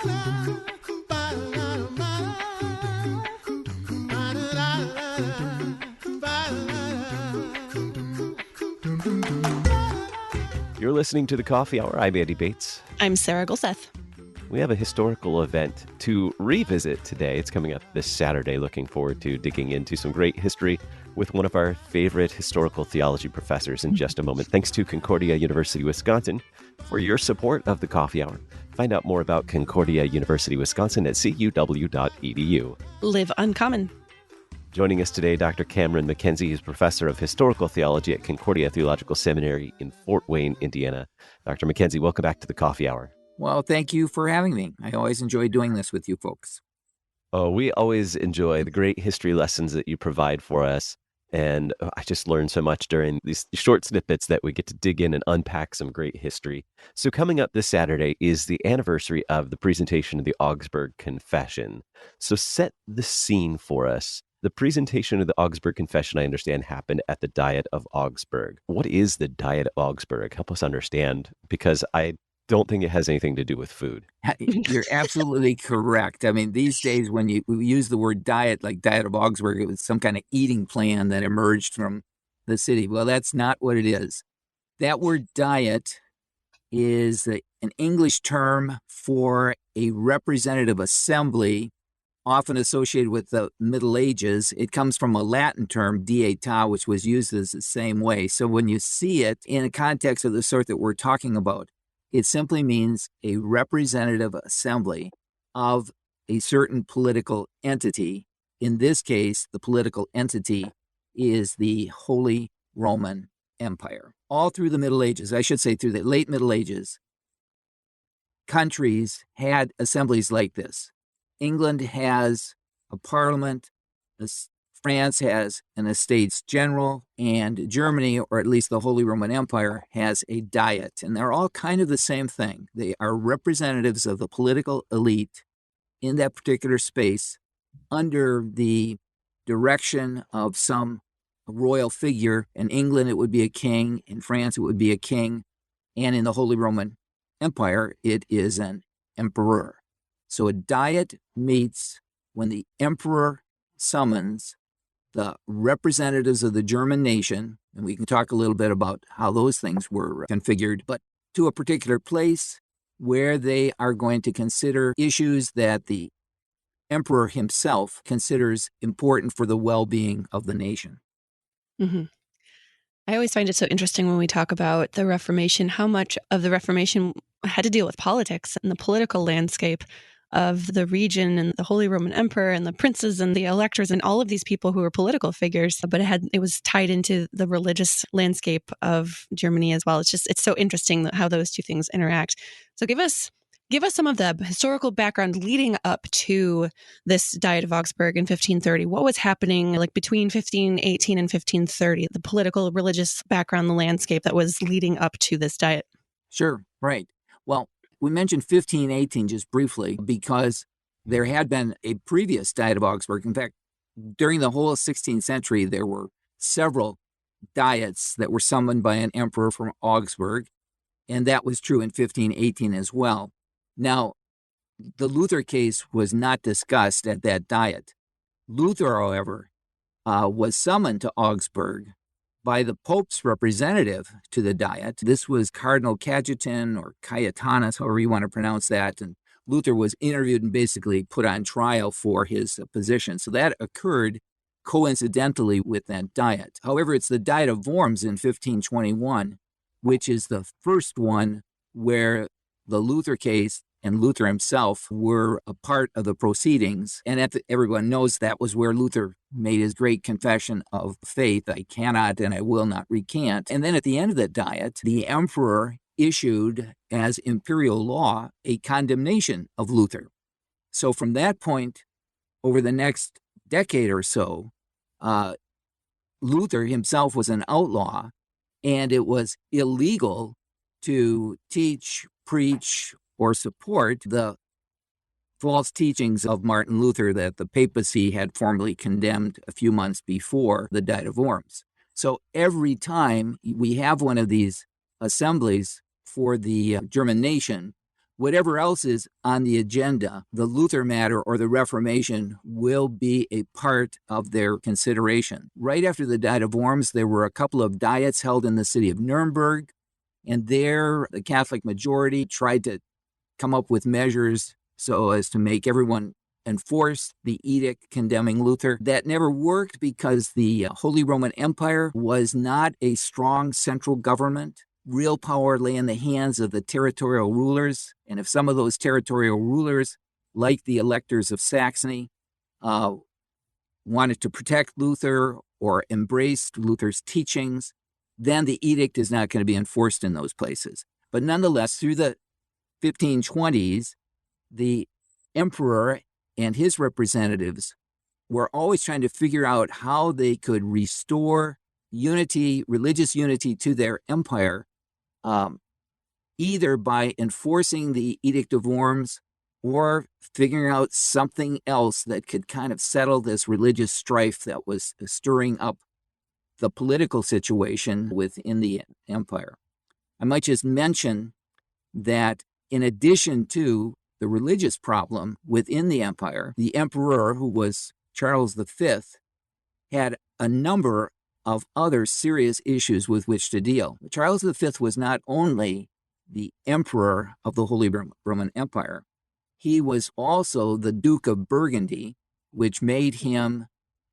You're listening to The Coffee Hour. I'm Andy Bates. I'm Sarah Gulseth. We have a historical event to revisit today. It's coming up this Saturday. Looking forward to digging into some great history with one of our favorite historical theology professors in just a moment. Thanks to Concordia University, Wisconsin for your support of The Coffee Hour. Find out more about Concordia University, Wisconsin at cuw.edu. Live uncommon. Joining us today, Dr. Cameron MacKenzie is professor of historical theology at Concordia Theological Seminary in Fort Wayne, Indiana. Dr. MacKenzie, welcome back to The Coffee Hour. Well, thank you for having me. I always enjoy doing this with you folks. Oh, we always enjoy the great history lessons that you provide for us. And I just learned so much during these short snippets that we get to dig in and unpack some great history. So coming up this Saturday is the anniversary of the presentation of the Augsburg Confession. So set the scene for us. The presentation of the Augsburg Confession, I understand, happened at the Diet of Augsburg. What is the Diet of Augsburg? Help us understand, because I don't think it has anything to do with food. You're absolutely correct. I mean, these days when we use the word diet, like Diet of Augsburg, it was some kind of eating plan that emerged from the city. Well, that's not what it is. That word diet is an English term for a representative assembly, often associated with the Middle Ages. It comes from a Latin term, dieta, which was used as the same way. So when you see it in a context of the sort that we're talking about, it simply means a representative assembly of a certain political entity. In this case, the political entity is the Holy Roman Empire. All through the Middle Ages, I should say through the late Middle Ages, countries had assemblies like this. England has a parliament, France has an Estates General, and Germany, or at least the Holy Roman Empire, has a Diet. And they're all kind of the same thing. They are representatives of the political elite in that particular space under the direction of some royal figure. In England, it would be a king. In France, it would be a king. And in the Holy Roman Empire, it is an emperor. So a diet meets when the emperor summons the representatives of the German nation, and we can talk a little bit about how those things were configured, but to a particular place where they are going to consider issues that the emperor himself considers important for the well-being of the nation. Mm-hmm. I always find it so interesting when we talk about the Reformation, how much of the Reformation had to deal with politics and the political landscape of the region and the Holy Roman Emperor and the princes and the electors and all of these people who were political figures, but it was tied into the religious landscape of Germany as well. It's so interesting how those two things interact. So give us some of the historical background leading up to this Diet of Augsburg in 1530. What was happening like between 1518 and 1530, the political, religious background, the landscape that was leading up to this diet? Sure, right. Well, we mentioned 1518 just briefly because there had been a previous Diet of Augsburg. In fact, during the whole 16th century, there were several diets that were summoned by an emperor from Augsburg, and that was true in 1518 as well. Now, the Luther case was not discussed at that diet. Luther, however, was summoned to Augsburg by the Pope's representative to the Diet. This was Cardinal Cajetan or Cajetanus, however you want to pronounce that. And Luther was interviewed and basically put on trial for his position. So that occurred coincidentally with that Diet. However, it's the Diet of Worms in 1521, which is the first one where the Luther case and Luther himself were a part of the proceedings. And everyone knows that was where Luther made his great confession of faith, I cannot and I will not recant. And then at the end of that diet, the emperor issued as imperial law a condemnation of Luther. So from that point, over the next decade or so, Luther himself was an outlaw, and it was illegal to teach, preach, or support the false teachings of Martin Luther that the papacy had formally condemned a few months before the Diet of Worms. So every time we have one of these assemblies for the German nation, whatever else is on the agenda, the Luther matter or the Reformation will be a part of their consideration. Right after the Diet of Worms, there were a couple of diets held in the city of Nuremberg, and there the Catholic majority tried to come up with measures so as to make everyone enforce the edict condemning Luther. That never worked because the Holy Roman Empire was not a strong central government. Real power lay in the hands of the territorial rulers, and if some of those territorial rulers, like the electors of Saxony, wanted to protect Luther or embraced Luther's teachings, then the edict is not going to be enforced in those places. But nonetheless, through the 1520s, the emperor and his representatives were always trying to figure out how they could restore unity, religious unity to their empire, either by enforcing the Edict of Worms or figuring out something else that could kind of settle this religious strife that was stirring up the political situation within the empire. I might just mention that in addition to the religious problem within the empire, the emperor, who was Charles V, had a number of other serious issues with which to deal. Charles V was not only the emperor of the Holy Roman Empire, he was also the Duke of Burgundy, which made him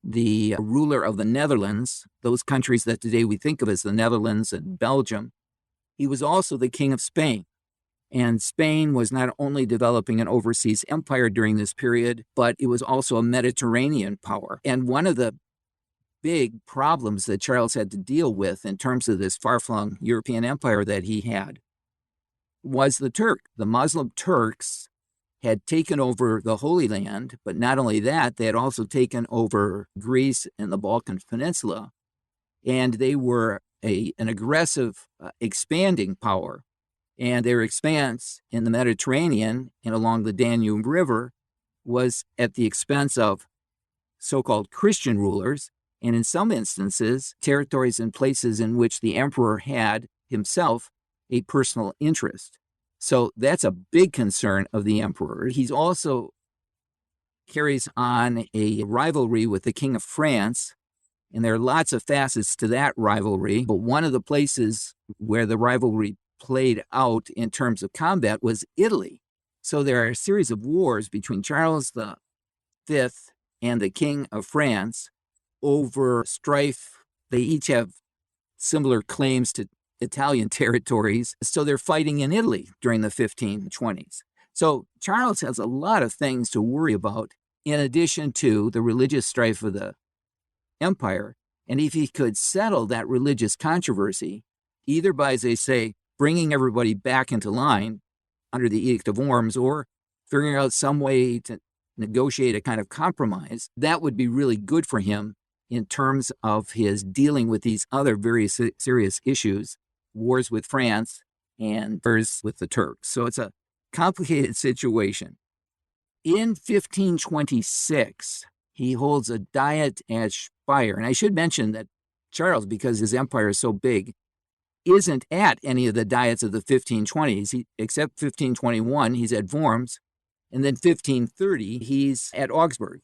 the ruler of the Netherlands, those countries that today we think of as the Netherlands and Belgium. He was also the King of Spain. And Spain was not only developing an overseas empire during this period, but it was also a Mediterranean power. And one of the big problems that Charles had to deal with in terms of this far-flung European empire that he had was the Turk. The Muslim Turks had taken over the Holy Land, but not only that, they had also taken over Greece and the Balkan Peninsula, and they were an aggressive, expanding power. And their expanse in the Mediterranean and along the Danube River was at the expense of so-called Christian rulers, and in some instances, territories and places in which the emperor had himself a personal interest. So that's a big concern of the emperor. He's also carries on a rivalry with the King of France, and there are lots of facets to that rivalry, but one of the places where the rivalry played out in terms of combat was Italy. So there are a series of wars between Charles V and the King of France over strife. They each have similar claims to Italian territories, so they're fighting in Italy during the 1520s. So Charles has a lot of things to worry about in addition to the religious strife of the empire. And if he could settle that religious controversy, either by, as they say, bringing everybody back into line under the Edict of Worms or figuring out some way to negotiate a kind of compromise, that would be really good for him in terms of his dealing with these other very serious issues, wars with France and wars with the Turks. So it's a complicated situation. In 1526, he holds a diet at Speyer. And I should mention that Charles, because his empire is so big, isn't at any of the diets of the 1520s, except 1521, he's at Worms, and then 1530, he's at Augsburg.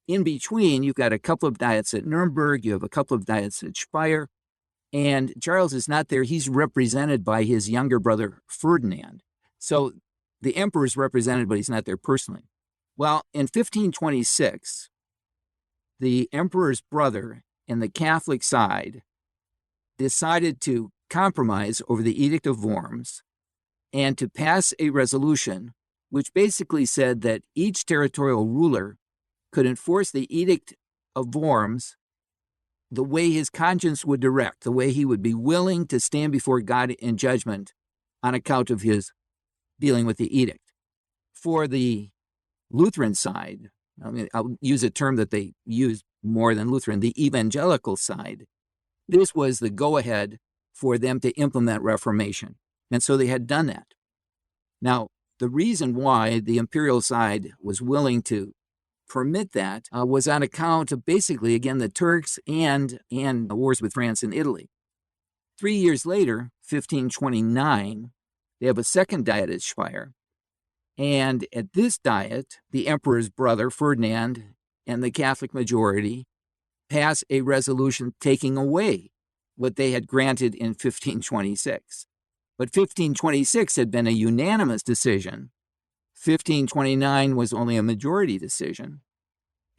In between, you've got a couple of diets at Nuremberg, you have a couple of diets at Speyer, and Charles is not there. He's represented by his younger brother, Ferdinand. So the emperor is represented, but he's not there personally. Well, in 1526, the emperor's brother and the Catholic side decided to compromise over the Edict of Worms and to pass a resolution which basically said that each territorial ruler could enforce the Edict of Worms the way his conscience would direct, the way he would be willing to stand before God in judgment on account of his dealing with the edict. For the Lutheran side, I'll use a term that they use more than Lutheran, the evangelical side, this was the go-ahead for them to implement Reformation. And so they had done that. Now, the reason why the imperial side was willing to permit that was on account of basically, again, the Turks and wars with France and Italy. 3 years later, 1529, they have a second diet at Speyer, And at this Diet, the emperor's brother, Ferdinand, and the Catholic majority pass a resolution taking away what they had granted in 1526. But 1526 had been a unanimous decision. 1529 was only a majority decision.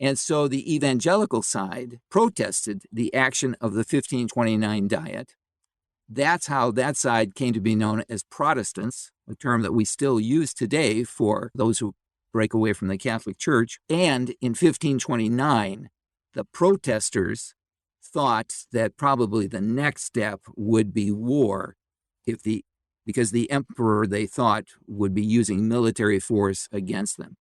And so the evangelical side protested the action of the 1529 Diet. That's how that side came to be known as Protestants, a term that we still use today for those who break away from the Catholic Church. And in 1529, the protesters thought that probably the next step would be war, because the emperor, they thought, would be using military force against them.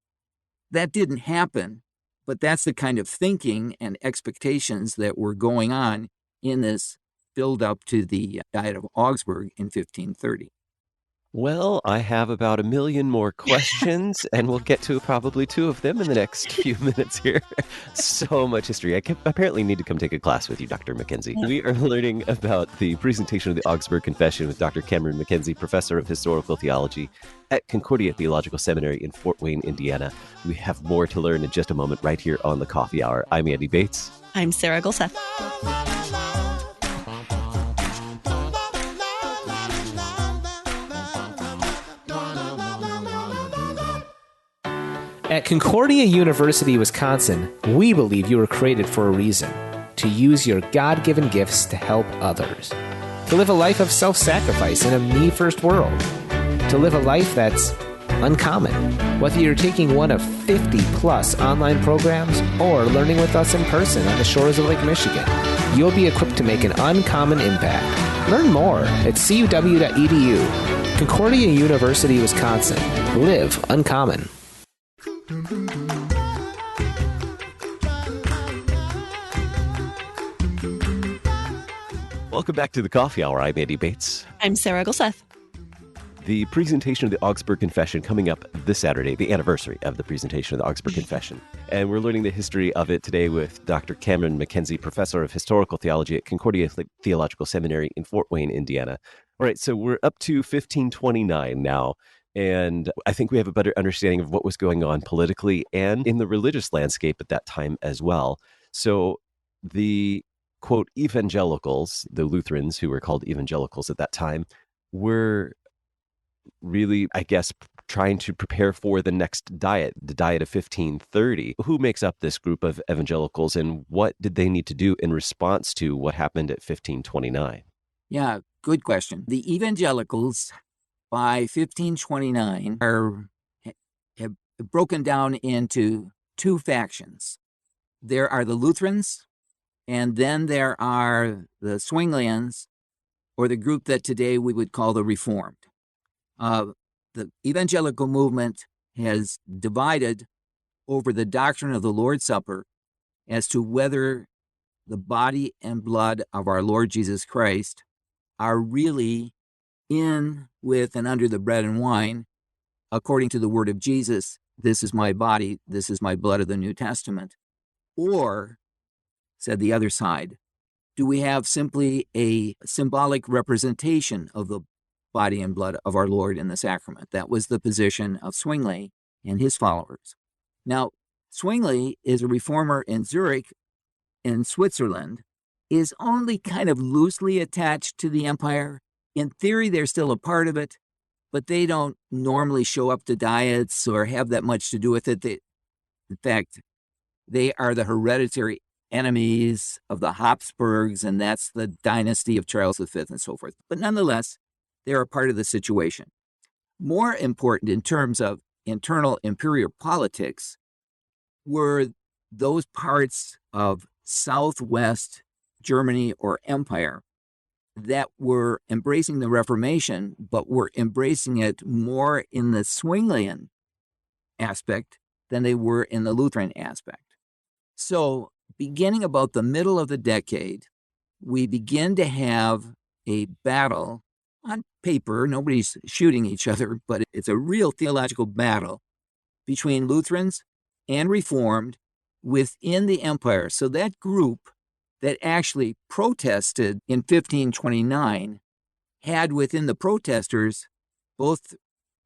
That didn't happen, but that's the kind of thinking and expectations that were going on in this build up to the Diet of Augsburg in 1530. Well, I have about 1 million more questions, and we'll get to probably 2 of them in the next few minutes here. So much history. I apparently need to come take a class with you, Dr. MacKenzie. We are learning about the presentation of the Augsburg Confession with Dr. Cameron MacKenzie, professor of Historical Theology at Concordia Theological Seminary in Fort Wayne, Indiana. We have more to learn in just a moment right here on the Coffee Hour. I'm Andy Bates. I'm Sarah Gulseth. At Concordia University, Wisconsin, we believe you were created for a reason: to use your God-given gifts to help others, to live a life of self-sacrifice in a me-first world, to live a life that's uncommon. Whether you're taking one of 50-plus online programs or learning with us in person on the shores of Lake Michigan, you'll be equipped to make an uncommon impact. Learn more at cuw.edu. Concordia University, Wisconsin. Live uncommon. Welcome back to the Coffee Hour. I'm Andy Bates. I'm Sarah Gulseth. The presentation of the Augsburg Confession coming up this Saturday, the anniversary of the presentation of the Augsburg Confession. And we're learning the history of it today with Dr. Cameron MacKenzie, professor of Historical Theology at Concordia Theological Seminary in Fort Wayne, Indiana. All right, so we're up to 1529 now. And I think we have a better understanding of what was going on politically and in the religious landscape at that time as well. So the, quote, evangelicals, the Lutherans who were called evangelicals at that time, were really, I guess, trying to prepare for the next Diet, the Diet of 1530. Who makes up this group of evangelicals, and what did they need to do in response to what happened at 1529? Yeah, good question. The evangelicals by 1529 have broken down into 2 factions. There are the Lutherans, and then there are the Zwinglians, or the group that today we would call the Reformed. The evangelical movement has divided over the doctrine of the Lord's Supper as to whether the body and blood of our Lord Jesus Christ are really in, with, and under the bread and wine, according to the word of Jesus. This is my body, this is my blood of the New Testament. Or, said the other side, do we have simply a symbolic representation of the body and blood of our Lord in the sacrament? That was the position of Zwingli and his followers. Now, Zwingli is a reformer in Zurich, in Switzerland, is only kind of loosely attached to the empire. In theory, they're still a part of it, but they don't normally show up to diets or have that much to do with it. In fact, they are the hereditary enemies of the Habsburgs, and that's the dynasty of Charles V and so forth. But nonetheless, they're a part of the situation. More important in terms of internal imperial politics were those parts of Southwest Germany or empire that were embracing the Reformation, but were embracing it more in the Zwinglian aspect than they were in the Lutheran aspect. So beginning about the middle of the decade, we begin to have a battle on paper. Nobody's shooting each other, but it's a real theological battle between Lutherans and Reformed within the empire. So that group that actually protested in 1529 had within the protesters both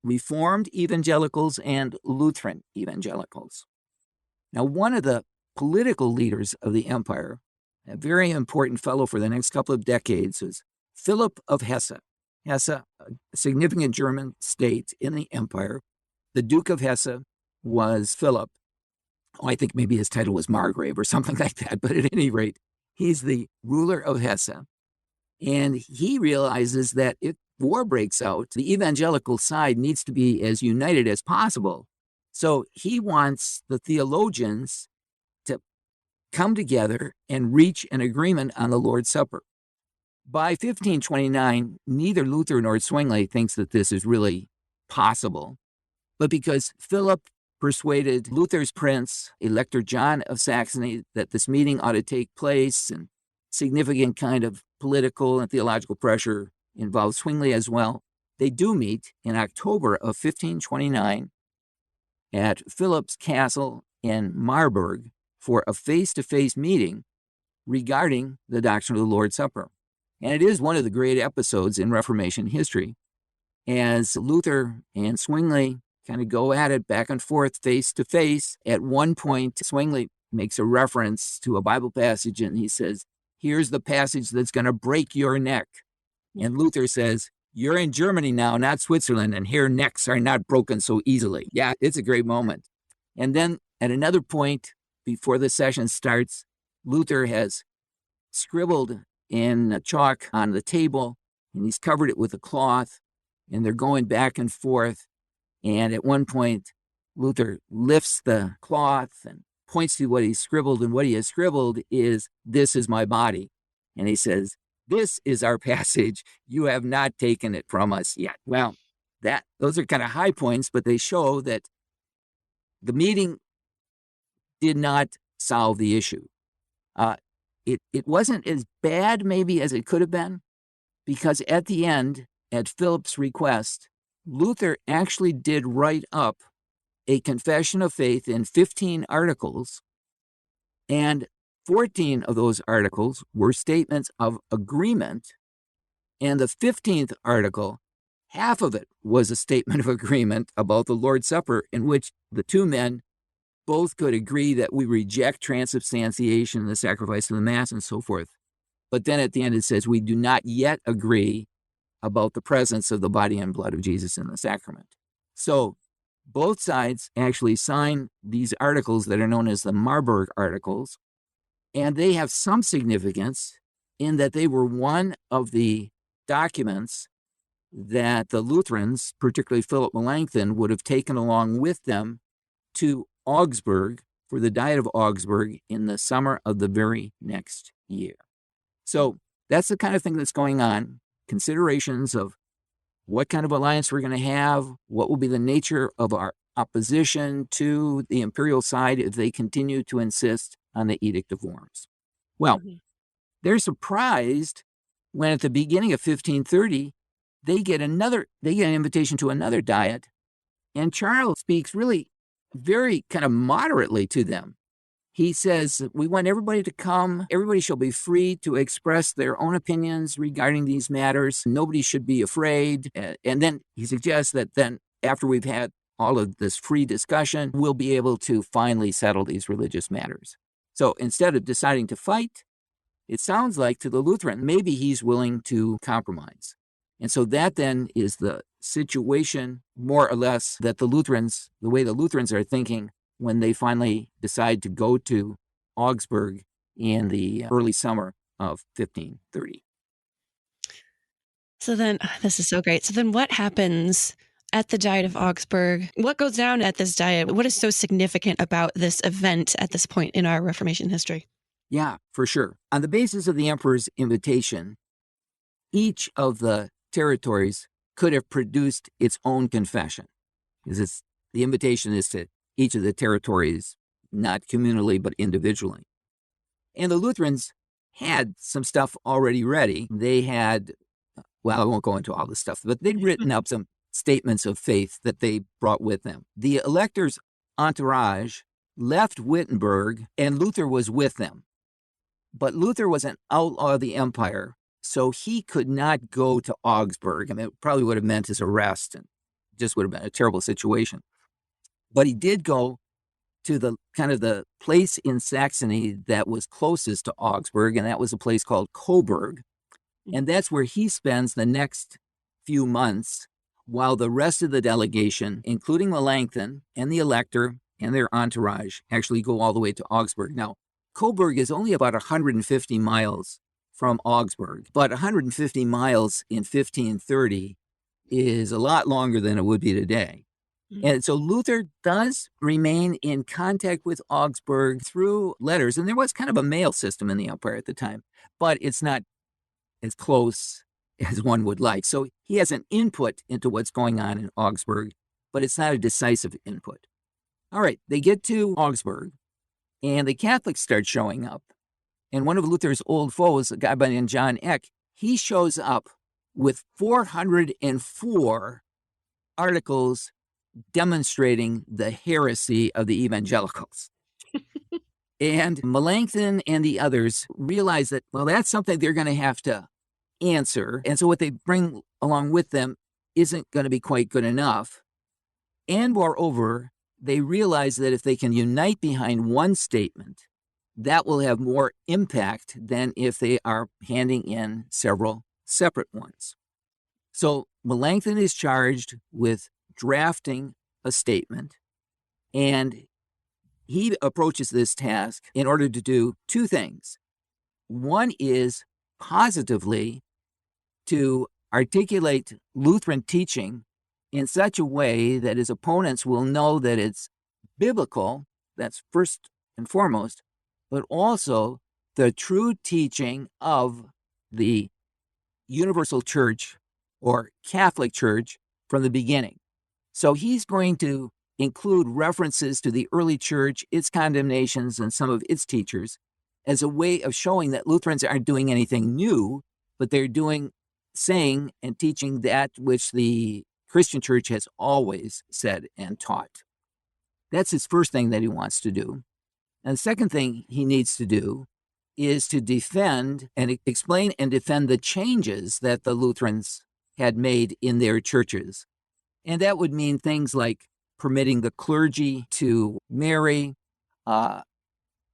Reformed evangelicals and Lutheran evangelicals. Now, one of the political leaders of the empire, a very important fellow for the next couple of decades, was Philip of Hesse. Hesse, a significant German state in the empire. The Duke of Hesse was Philip. I think maybe his title was Margrave or something like that, but at any rate, he's the ruler of Hesse. And he realizes that if war breaks out, the evangelical side needs to be as united as possible. So he wants the theologians to come together and reach an agreement on the Lord's Supper. By 1529, neither Luther nor Zwingli thinks that this is really possible. But because Philip persuaded Luther's prince, Elector John of Saxony, that this meeting ought to take place, and significant kind of political and theological pressure involved Zwingli as well, they do meet in October of 1529 at Philip's castle in Marburg for a face-to-face meeting regarding the doctrine of the Lord's Supper. And it is one of the great episodes in Reformation history, as Luther and Zwingli kind of go at it back and forth, face to face. At one point, Zwingli makes a reference to a Bible passage, and he says, "Here's the passage that's going to break your neck." And Luther says, "You're in Germany now, not Switzerland, and here necks are not broken so easily." Yeah, it's a great moment. And then at another point, before the session starts, Luther has scribbled in chalk on the table, and he's covered it with a cloth, and they're going back and forth. And at one point, Luther lifts the cloth and points to what he's scribbled, and what he has scribbled is, "This is my body." And he says, "This is our passage. You have not taken it from us yet." Well, those are kind of high points, but they show that the meeting did not solve the issue. It wasn't as bad maybe as it could have been, because at the end, at Philip's request, Luther actually did write up a confession of faith in 15 articles, and 14 of those articles were statements of agreement, and the 15th article, half of it was a statement of agreement about the Lord's Supper, in which the two men both could agree that we reject transubstantiation, the sacrifice of the Mass, and so forth. But then at the end it says, we do not yet agree about the presence of the body and blood of Jesus in the sacrament. So both sides actually sign these articles that are known as the Marburg Articles, and they have some significance in that they were one of the documents that the Lutherans, particularly Philip Melanchthon, would have taken along with them to Augsburg for the Diet of Augsburg in the summer of the very next year. So that's the kind of thing that's going on. Considerations of what kind of alliance we're going to have, what will be the nature of our opposition to the imperial side if they continue to insist on the Edict of Worms. Well, they're surprised when at the beginning of 1530, they get an invitation to another diet, and Charles speaks really very kind of moderately to them. He says, we want everybody to come. Everybody shall be free to express their own opinions regarding these matters. Nobody should be afraid. And then he suggests that then after we've had all of this free discussion, we'll be able to finally settle these religious matters. So instead of deciding to fight, it sounds like to the Lutheran, maybe he's willing to compromise. And so that then is the situation, more or less, that the way the Lutherans are thinking when they finally decide to go to Augsburg in the early summer of 1530. So then, this is so great. So then what happens at the Diet of Augsburg? What goes down at this diet? What is so significant about this event at this point in our Reformation history? Yeah, for sure. On the basis of the emperor's invitation, each of the territories could have produced its own confession. Because the invitation is to each of the territories, not communally, but individually. And the Lutherans had some stuff already ready. They had, well, I won't go into all this stuff, but they'd written up some statements of faith that they brought with them. The elector's entourage left Wittenberg, and Luther was with them. But Luther was an outlaw of the empire, so he could not go to Augsburg. I mean, it probably would have meant his arrest and just would have been a terrible situation. But he did go to the kind of the place in Saxony that was closest to Augsburg, and that was a place called Coburg. And that's where he spends the next few months while the rest of the delegation, including Melanchthon and the elector and their entourage, actually go all the way to Augsburg. Now, Coburg is only about 150 miles from Augsburg, but 150 miles in 1530 is a lot longer than it would be today. And so Luther does remain in contact with Augsburg through letters, and there was kind of a mail system in the empire at the time, but it's not as close as one would like. So he has an input into what's going on in Augsburg, but it's not a decisive input. All right, they get to Augsburg, and the Catholics start showing up. And one of Luther's old foes, a guy by the name of John Eck, he shows up with 404 articles demonstrating the heresy of the evangelicals. And Melanchthon and the others realize that, well, that's something they're going to have to answer. And so what they bring along with them isn't going to be quite good enough. And moreover, they realize that if they can unite behind one statement, that will have more impact than if they are handing in several separate ones. So Melanchthon is charged with drafting a statement, and he approaches this task in order to do two things. One is positively to articulate Lutheran teaching in such a way that his opponents will know that it's biblical, that's first and foremost, but also the true teaching of the universal church or Catholic Church from the beginning. So he's going to include references to the early church, its condemnations, and some of its teachers as a way of showing that Lutherans aren't doing anything new, but they're saying and teaching that which the Christian church has always said and taught. That's his first thing that he wants to do. And the second thing he needs to do is to defend and explain and defend the changes that the Lutherans had made in their churches. And that would mean things like permitting the clergy to marry,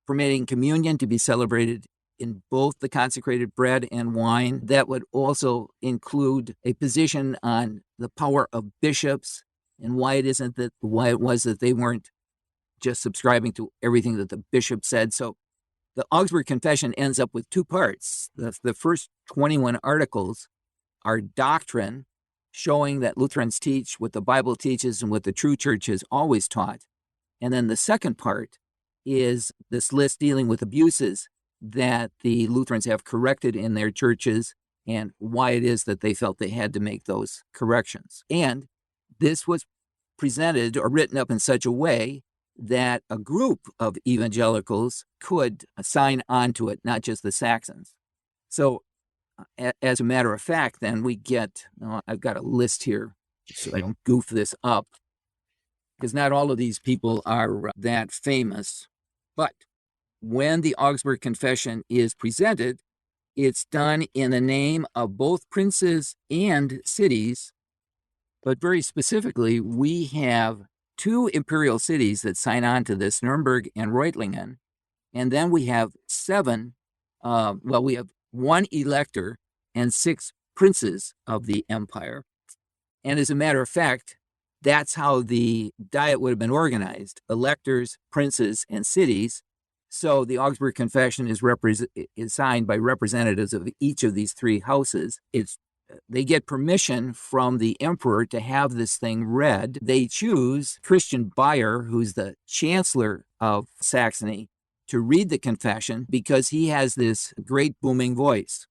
permitting communion to be celebrated in both the consecrated bread and wine. That would also include a position on the power of bishops and why it was that they weren't just subscribing to everything that the bishop said. So the Augsburg Confession ends up with two parts. The first 21 articles are doctrine, showing that Lutherans teach what the Bible teaches and what the true church has always taught. And then the second part is this list dealing with abuses that the Lutherans have corrected in their churches and why it is that they felt they had to make those corrections. And this was presented or written up in such a way that a group of evangelicals could sign on to it, not just the Saxons. So as a matter of fact, then we get, I've got a list here so I don't goof this up, because not all of these people are that famous. But when the Augsburg Confession is presented, it's done in the name of both princes and cities. But very specifically, we have two imperial cities that sign on to this, Nuremberg and Reutlingen. And then we have we have one elector and 6 princes of the empire. And as a matter of fact, that's how the Diet would have been organized: electors, princes, and cities. So the Augsburg Confession is signed by representatives of each of these 3 houses. They get permission from the emperor to have this thing read. They choose Christian Bayer, who's the chancellor of Saxony, to read the confession because he has this great booming voice.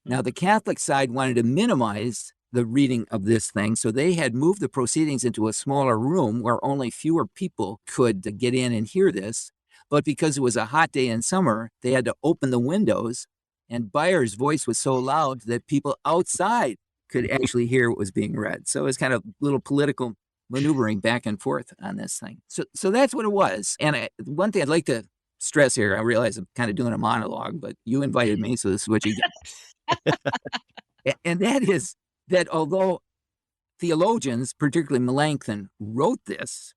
Now, the Catholic side wanted to minimize the reading of this thing, so they had moved the proceedings into a smaller room where only fewer people could get in and hear this. But because it was a hot day in summer, they had to open the windows, and Bayer's voice was so loud that people outside could actually hear what was being read. So it was kind of a little political maneuvering back and forth on this thing. So that's what it was. And one thing I'd like to stress here, I realize I'm kind of doing a monologue, but you invited me, so this is what you get. And that is that although theologians, particularly Melanchthon, wrote this,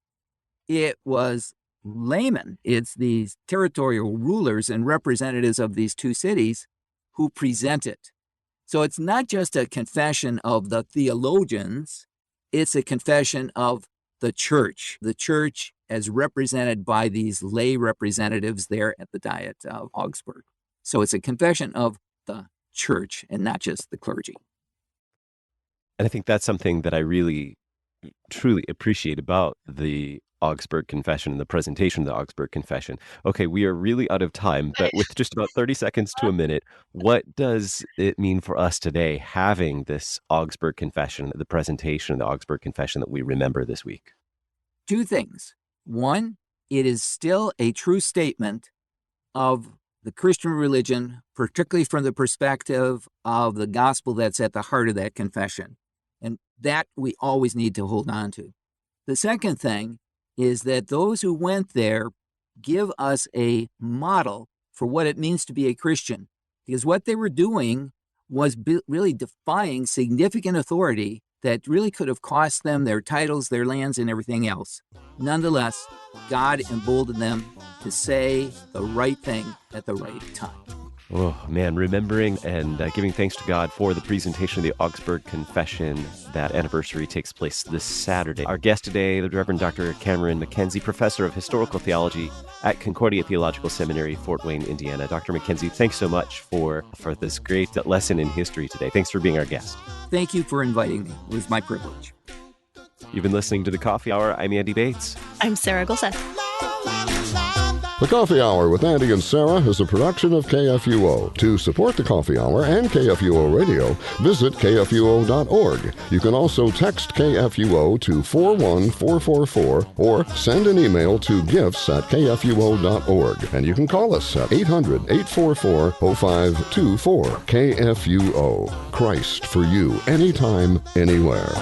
it was laymen. It's these territorial rulers and representatives of these two cities who present it. So it's not just a confession of the theologians, it's a confession of the church as represented by these lay representatives there at the Diet of Augsburg. So it's a confession of the church and not just the clergy. And I think that's something that I really, truly appreciate about the Augsburg Confession and the presentation of the Augsburg Confession. Okay, we are really out of time, but with just about 30 seconds to a minute, what does it mean for us today having this Augsburg Confession, the presentation of the Augsburg Confession that we remember this week? Two things. One, it is still a true statement of the Christian religion, particularly from the perspective of the gospel that's at the heart of that confession. And that we always need to hold on to. The second thing is that those who went there give us a model for what it means to be a Christian, because what they were doing was really defying significant authority that really could have cost them their titles, their lands, and everything else. Nonetheless, God emboldened them to say the right thing at the right time. Oh, man, remembering and giving thanks to God for the presentation of the Augsburg Confession. That anniversary takes place this Saturday. Our guest today, the Reverend Dr. Cameron MacKenzie, Professor of Historical Theology at Concordia Theological Seminary, Fort Wayne, Indiana. Dr. MacKenzie, thanks so much for this great lesson in history today. Thanks for being our guest. Thank you for inviting me. It was my privilege. You've been listening to The Coffee Hour. I'm Andy Bates. I'm Sarah Golseth. The Coffee Hour with Andy and Sarah is a production of KFUO. To support The Coffee Hour and KFUO Radio, visit KFUO.org. You can also text KFUO to 41444 or send an email to gifts@KFUO.org. And you can call us at 800-844-0524. KFUO. Christ for you, anytime, anywhere.